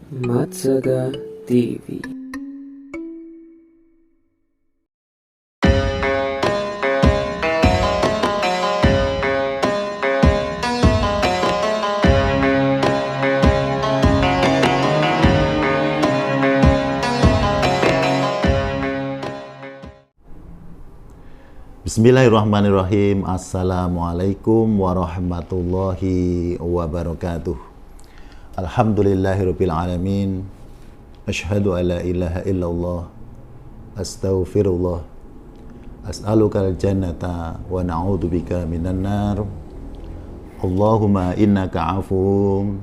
Matsaga TV. Bismillahirrahmanirrahim. Assalamualaikum warahmatullahi wabarakatuh. Alhamdulillahirabbil alamin. Asyhadu an la ilaha illallah. Astaghfirullah. As'alukal jannata wa na'udzubika minan nar. Allahumma innaka 'afuwun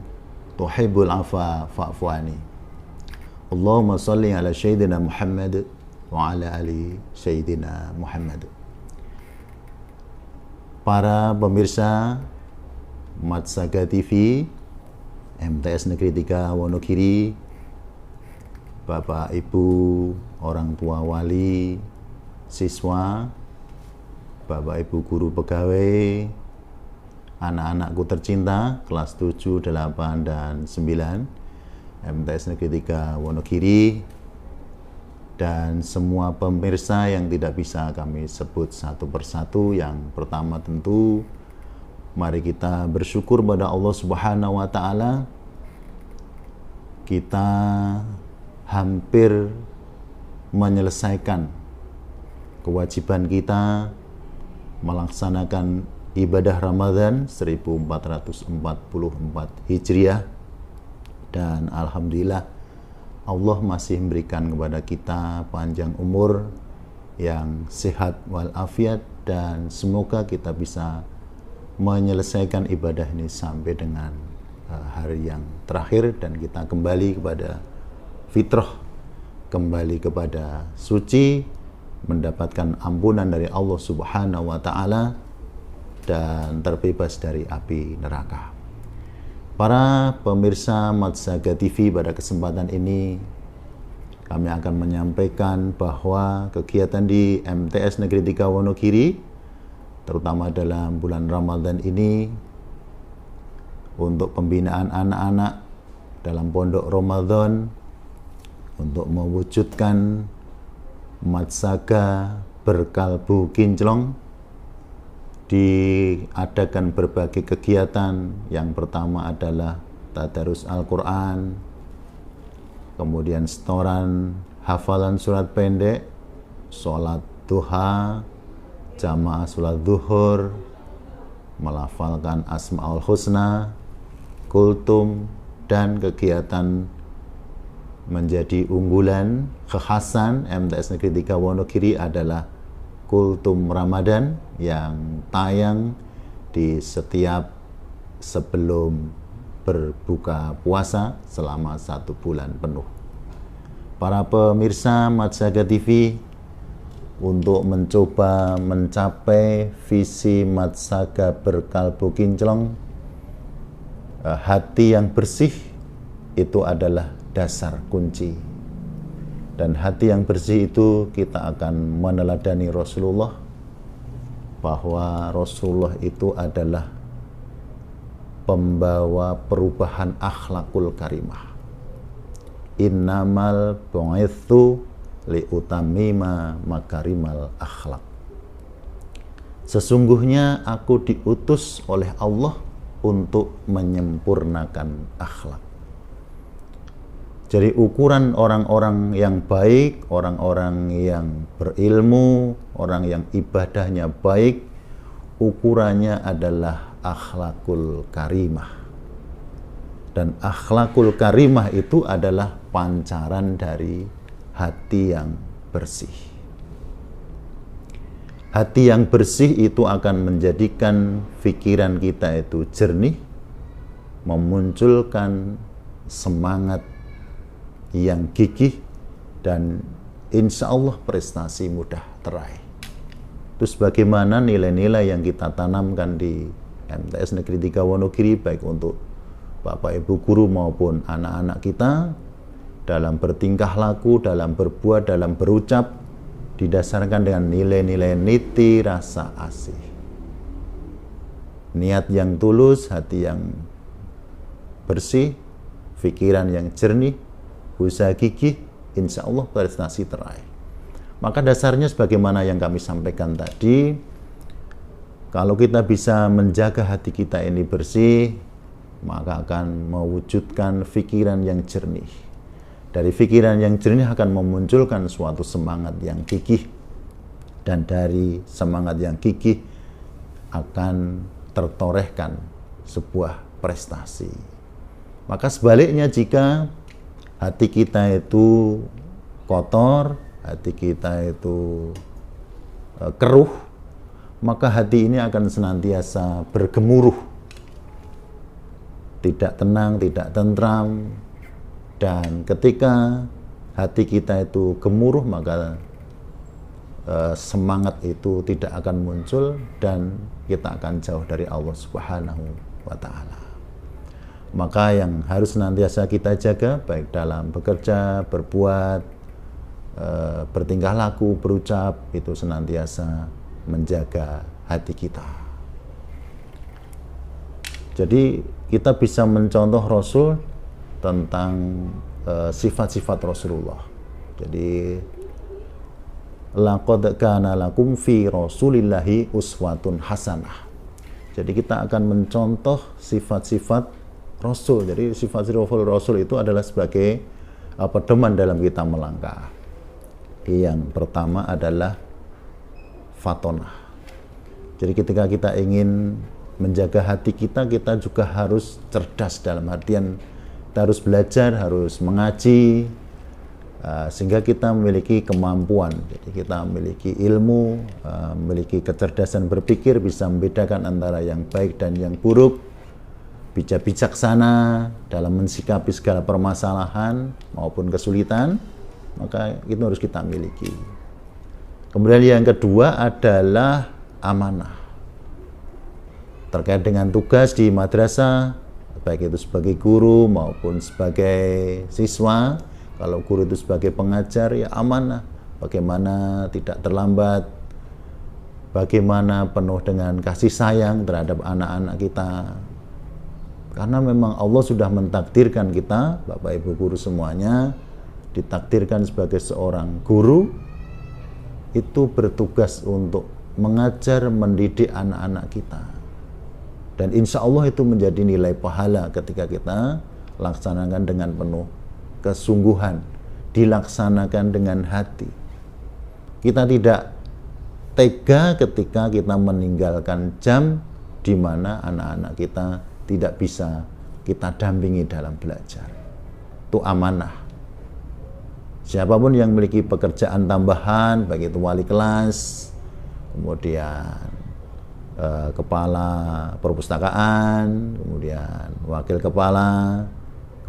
tuhibbul 'afwa fa'fu anni. Allahumma shalli ala sayyidina Muhammad wa ala ali sayyidina Muhammad. Para pemirsa Matsaga TV, MTS Negeri 3 Wonogiri, Bapak Ibu, orang tua wali, siswa, Bapak Ibu guru pegawai, anak-anakku tercinta kelas 7, 8, dan 9 MTS Negeri 3 Wonogiri, dan semua pemirsa yang tidak bisa kami sebut satu persatu. Yang pertama tentu mari kita bersyukur pada Allah Subhanahu wa taala. Kita hampir menyelesaikan kewajiban kita melaksanakan ibadah Ramadan 1444 Hijriah, dan alhamdulillah Allah masih memberikan kepada kita panjang umur yang sehat walafiat, dan semoga kita bisa menyelesaikan ibadah ini sampai dengan hari yang terakhir, dan kita kembali kepada fitrah, kembali kepada suci, mendapatkan ampunan dari Allah Subhanahu wa taala, dan terbebas dari api neraka. Para pemirsa Matsaga TV, pada kesempatan ini kami akan menyampaikan bahwa kegiatan di MTS Negeri 3 Wonogiri, terutama dalam bulan Ramadan ini, untuk pembinaan anak-anak dalam pondok Ramadan, untuk mewujudkan Matsaga berkalbu kinclong, diadakan berbagai kegiatan. Yang pertama adalah tadarus Al-Quran, kemudian setoran hafalan surat pendek, sholat duha, jamaah sholat zuhur, melafalkan Asmaul Husna, kultum, dan kegiatan menjadi unggulan kekhasan MTS Negeri 3 Wonogiri adalah kultum Ramadan yang tayang di setiap sebelum berbuka puasa selama 1 bulan penuh. Para pemirsa Matsaga TV, untuk mencoba mencapai visi Matsaga berkalbu kinclong, hati yang bersih itu adalah dasar kunci. Dan hati yang bersih itu kita akan meneladani Rasulullah, bahwa Rasulullah itu adalah pembawa perubahan akhlakul karimah. Innamal bu'itsu liutamima makarimal akhlak. Sesungguhnya aku diutus oleh Allah untuk menyempurnakan akhlak. Jadi ukuran orang-orang yang baik, orang-orang yang berilmu, orang yang ibadahnya baik, ukurannya adalah akhlakul karimah. Dan akhlakul karimah itu adalah pancaran dari hati yang bersih. Hati yang bersih itu akan menjadikan pikiran kita itu jernih, memunculkan semangat yang gigih, dan insya Allah prestasi mudah teraih. Terus bagaimana nilai-nilai yang kita tanamkan di MTS Negeri 3 Wonogiri, baik untuk Bapak Ibu guru maupun anak-anak kita, dalam bertingkah laku, dalam berbuat, dalam berucap, didasarkan dengan nilai-nilai niti rasa asih. Niat yang tulus, hati yang bersih, pikiran yang jernih, usaha gigih, insya Allah prestasi teraih. Maka dasarnya sebagaimana yang kami sampaikan tadi, kalau kita bisa menjaga hati kita ini bersih, maka akan mewujudkan pikiran yang jernih. Dari pikiran yang jernih akan memunculkan suatu semangat yang gigih, dan dari semangat yang gigih akan tertorehkan sebuah prestasi. Maka sebaliknya, jika hati kita itu kotor, hati kita itu keruh, maka hati ini akan senantiasa bergemuruh, tidak tenang, tidak tentram. Dan ketika hati kita itu gemuruh, maka semangat itu tidak akan muncul dan kita akan jauh dari Allah Subhanahu wa Ta'ala. Maka yang harus senantiasa kita jaga, baik dalam bekerja, berbuat, bertingkah laku, berucap, itu senantiasa menjaga hati kita. Jadi kita bisa mencontoh Rasul tentang sifat-sifat Rasulullah. Jadi laqad kana lakum fi Rasulillahi uswatun hasanah. Jadi kita akan mencontoh sifat-sifat Rasul. Jadi sifat-sifat Rasul itu adalah sebagai pedoman dalam kita melangkah. Yang pertama adalah fatonah. Jadi ketika kita ingin menjaga hati kita, kita juga harus cerdas, dalam artian kita harus belajar, harus mengaji, sehingga kita memiliki kemampuan. Jadi kita memiliki ilmu, memiliki kecerdasan berpikir, bisa membedakan antara yang baik dan yang buruk, bijaksana dalam mensikapi segala permasalahan maupun kesulitan, maka itu harus kita miliki. Kemudian yang kedua adalah amanah. Terkait dengan tugas di madrasah, baik itu sebagai guru maupun sebagai siswa. Kalau guru itu sebagai pengajar, ya amanah. Bagaimana tidak terlambat, bagaimana penuh dengan kasih sayang terhadap anak-anak kita. Karena memang Allah sudah mentakdirkan kita, Bapak Ibu guru semuanya, ditakdirkan sebagai seorang guru, itu bertugas untuk mengajar, mendidik anak-anak kita. Dan insya Allah itu menjadi nilai pahala ketika kita laksanakan dengan penuh kesungguhan, dilaksanakan dengan hati. Kita tidak tega ketika kita meninggalkan jam di mana anak-anak kita tidak bisa kita dampingi dalam belajar. Itu amanah. Siapapun yang memiliki pekerjaan tambahan, baik itu wali kelas, kemudian kepala perpustakaan, kemudian wakil kepala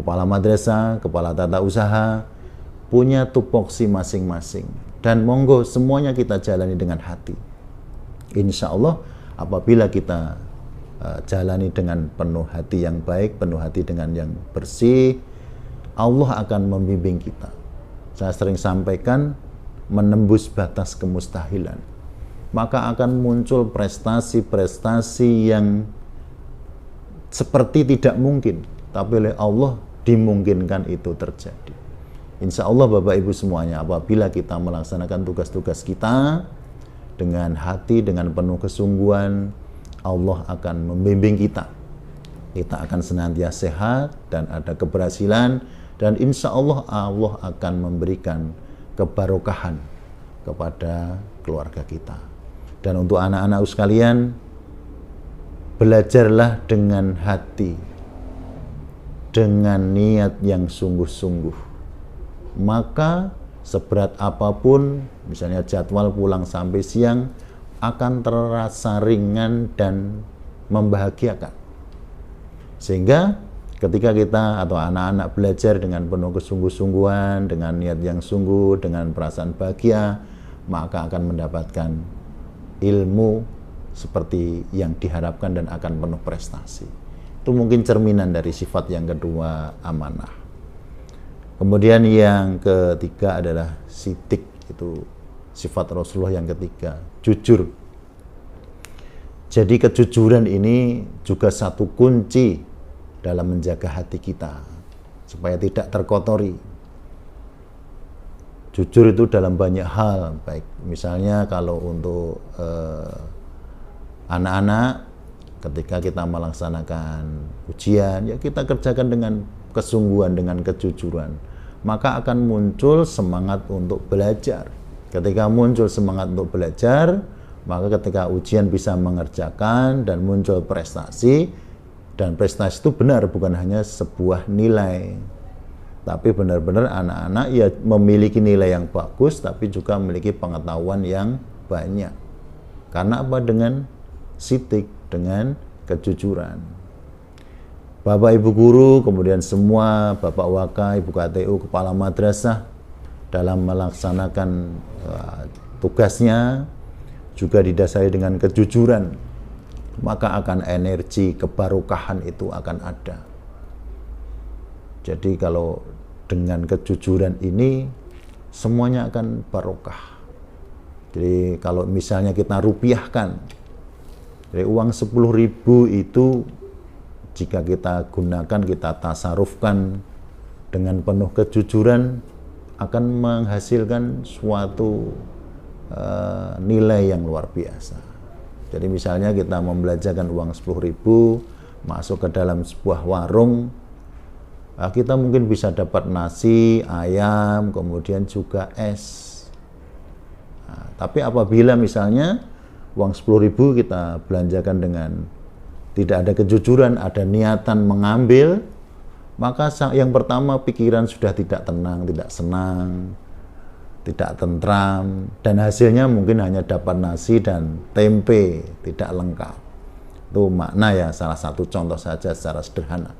madrasah, kepala tata usaha, punya tupoksi masing-masing. Dan monggo semuanya kita jalani dengan hati. Insya Allah apabila kita jalani dengan penuh hati yang baik, penuh hati dengan yang bersih, Allah akan membimbing kita. Saya sering sampaikan, menembus batas kemustahilan, maka akan muncul prestasi-prestasi yang seperti tidak mungkin, tapi oleh Allah dimungkinkan itu terjadi. Insya Allah Bapak Ibu semuanya, apabila kita melaksanakan tugas-tugas kita dengan hati, dengan penuh kesungguhan, Allah akan membimbing kita. Kita akan senantiasa sehat dan ada keberhasilan, dan insya Allah Allah akan memberikan kebarokahan kepada keluarga kita. Dan untuk anak-anak sekalian, belajarlah dengan hati, dengan niat yang sungguh-sungguh. Maka seberat apapun, misalnya jadwal pulang sampai siang, akan terasa ringan dan membahagiakan. Sehingga ketika kita atau anak-anak belajar dengan penuh kesungguh-sungguhan, dengan niat yang sungguh, dengan perasaan bahagia, maka akan mendapatkan ilmu seperti yang diharapkan dan akan penuh prestasi. Itu mungkin cerminan dari sifat yang kedua, amanah. Kemudian yang ketiga adalah sidik, itu sifat Rasulullah yang ketiga, jujur. Jadi kejujuran ini juga satu kunci dalam menjaga hati kita. supaya tidak terkotori. Jujur itu dalam banyak hal, baik misalnya kalau untuk anak-anak, ketika kita melaksanakan ujian, ya kita kerjakan dengan kesungguhan, dengan kejujuran, maka akan muncul semangat untuk belajar. Ketika muncul semangat untuk belajar, maka ketika ujian bisa mengerjakan dan muncul prestasi, dan prestasi itu benar bukan hanya sebuah nilai, tapi benar-benar anak-anak ya memiliki nilai yang bagus, tapi juga memiliki pengetahuan yang banyak. Karena apa? Dengan sidik, dengan kejujuran. Bapak Ibu guru, kemudian semua Bapak Waka, Ibu KTU, Kepala Madrasah dalam melaksanakan tugasnya juga didasari dengan kejujuran, maka akan energi kebarokahan itu akan ada. Jadi kalau dengan kejujuran ini semuanya akan barokah. Jadi kalau misalnya kita rupiahkan, dari uang 10.000 itu jika kita gunakan, kita tasarufkan dengan penuh kejujuran, akan menghasilkan suatu nilai yang luar biasa. Jadi misalnya kita membelajarkan uang 10.000 masuk ke dalam sebuah warung, kita mungkin bisa dapat nasi, ayam, kemudian juga es. Tapi apabila misalnya uang 10.000 kita belanjakan dengan tidak ada kejujuran, ada niatan mengambil, maka yang pertama pikiran sudah tidak tenang, tidak senang, tidak tentram, dan hasilnya mungkin hanya dapat nasi dan tempe, tidak lengkap. Itu makna ya, salah satu contoh saja secara sederhana.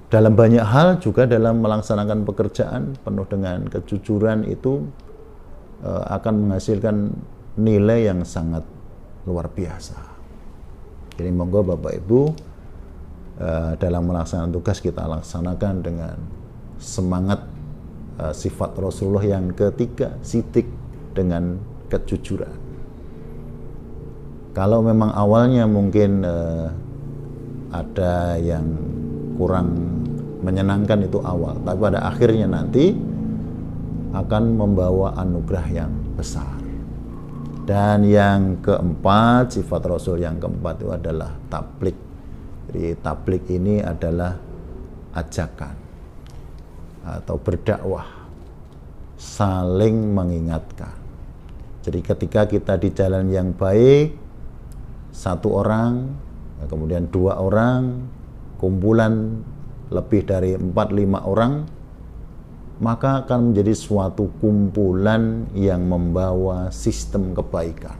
Dalam banyak hal juga dalam melaksanakan pekerjaan penuh dengan kejujuran itu akan menghasilkan nilai yang sangat luar biasa. Jadi monggo Bapak Ibu, dalam melaksanakan tugas kita laksanakan dengan semangat sifat Rasulullah yang ketiga, sidik dengan kejujuran. Kalau memang awalnya mungkin ada yang kurang menyenangkan itu awal, tapi pada akhirnya nanti akan membawa anugerah yang besar. Dan yang keempat, sifat Rasul yang keempat itu adalah tablik. Jadi tablik ini adalah ajakan atau berdakwah, saling mengingatkan. Jadi ketika kita di jalan yang baik, satu orang, kemudian dua orang, kumpulan lebih dari 4-5 orang, maka akan menjadi suatu kumpulan yang membawa sistem kebaikan.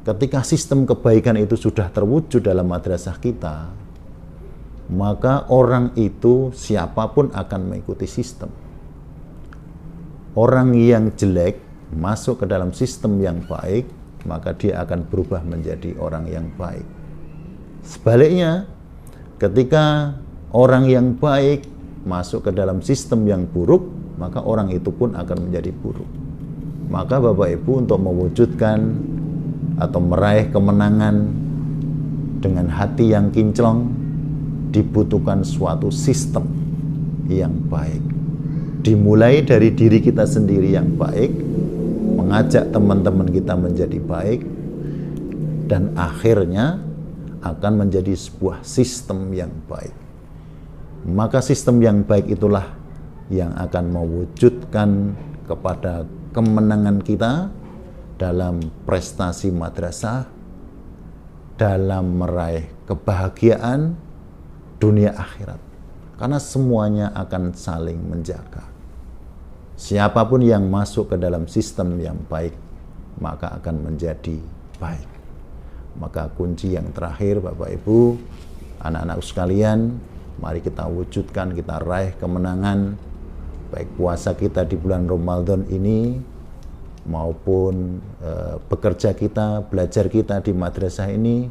Ketika sistem kebaikan itu sudah terwujud dalam madrasah kita, maka orang itu siapapun akan mengikuti sistem. Orang yang jelek masuk ke dalam sistem yang baik, maka dia akan berubah menjadi orang yang baik. Sebaliknya, ketika orang yang baik masuk ke dalam sistem yang buruk, maka orang itu pun akan menjadi buruk. Maka Bapak Ibu, untuk mewujudkan atau meraih kemenangan dengan hati yang kinclong, dibutuhkan suatu sistem yang baik. Dimulai dari diri kita sendiri yang baik, mengajak teman-teman kita menjadi baik, dan akhirnya akan menjadi sebuah sistem yang baik. Maka sistem yang baik itulah yang akan mewujudkan kepada kemenangan kita dalam prestasi madrasah, dalam meraih kebahagiaan dunia akhirat. Karena semuanya akan saling menjaga. Siapapun yang masuk ke dalam sistem yang baik, maka akan menjadi baik. Maka kunci yang terakhir Bapak Ibu, anak-anak sekalian, mari kita wujudkan, kita raih kemenangan, baik puasa kita di bulan Ramadan ini, maupun bekerja kita, belajar kita di madrasah ini,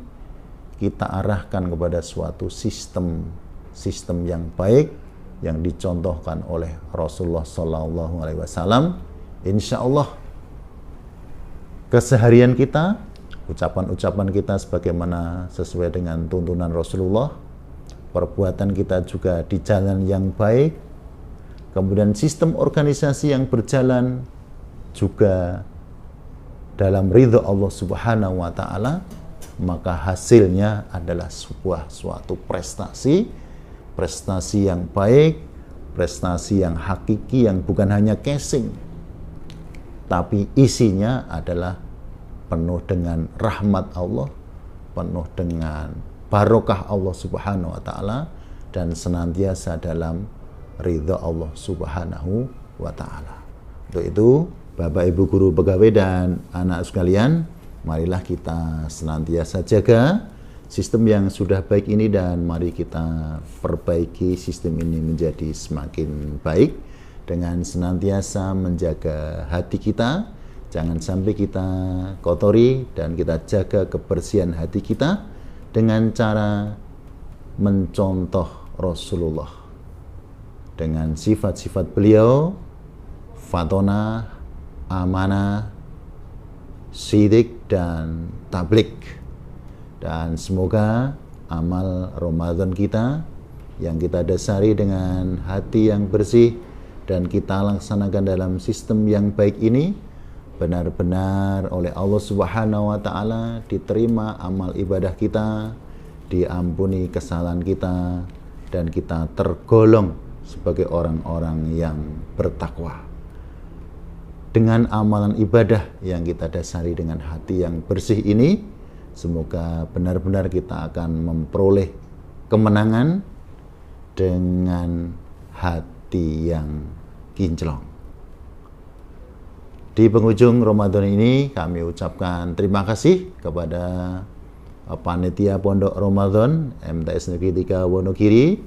kita arahkan kepada suatu sistem yang baik, yang dicontohkan oleh Rasulullah SAW. Insya Allah keseharian kita, ucapan-ucapan kita sebagaimana sesuai dengan tuntunan Rasulullah, perbuatan kita juga di jalan yang baik, kemudian sistem organisasi yang berjalan juga dalam ridho Allah Subhanahu wa Ta'ala, maka hasilnya adalah suatu prestasi yang baik, prestasi yang hakiki, yang bukan hanya casing, tapi isinya adalah penuh dengan rahmat Allah, penuh dengan barokah Allah Subhanahu wa Ta'ala, dan senantiasa dalam ridha Allah Subhanahu wa Ta'ala. Untuk itu, Bapak Ibu guru pegawai dan anak sekalian, marilah kita senantiasa jaga sistem yang sudah baik ini, dan mari kita perbaiki sistem ini menjadi semakin baik dengan senantiasa menjaga hati kita. Jangan sampai kita kotori, dan kita jaga kebersihan hati kita dengan cara mencontoh Rasulullah dengan sifat-sifat beliau, fatonah, amanah, sidik, dan tablik. Dan semoga amal Ramadan kita yang kita dasari dengan hati yang bersih dan kita laksanakan dalam sistem yang baik ini benar-benar oleh Allah Subhanahu wa Ta'ala diterima amal ibadah kita, diampuni kesalahan kita, dan kita tergolong sebagai orang-orang yang bertakwa. Dengan amalan ibadah yang kita dasari dengan hati yang bersih ini, semoga benar-benar kita akan memperoleh kemenangan dengan hati yang kinclong. Di penghujung Ramadan ini kami ucapkan terima kasih kepada Panitia Pondok Ramadan MTS Negeri 3 Wonogiri,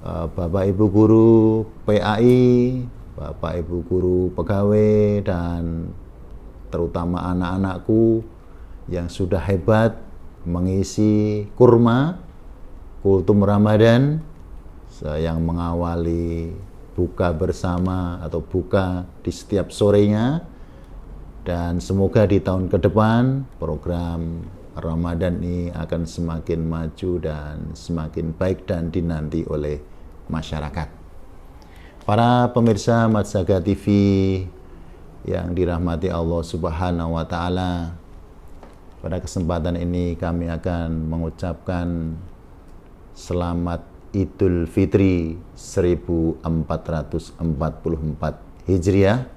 Bapak Ibu Guru PAI, Bapak Ibu Guru Pegawai, dan terutama anak-anakku yang sudah hebat mengisi kurma kultum Ramadan yang mengawali buka bersama atau buka di setiap sorenya. Dan semoga di tahun ke depan program Ramadan ini akan semakin maju dan semakin baik dan dinanti oleh masyarakat. Para pemirsa Matsaga TV yang dirahmati Allah Subhanahu wa Ta'ala, pada kesempatan ini kami akan mengucapkan selamat Idul Fitri 1444 Hijriah.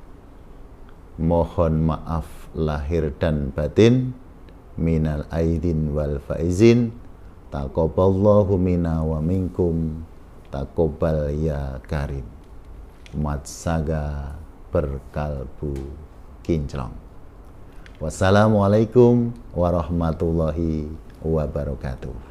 Mohon maaf lahir dan batin, minal aidin wal faizin, taqabbalallahu minna wa minkum, taqabbal ya karim. Matsaga berkalbu kinclong. Wassalamualaikum warahmatullahi wabarakatuh.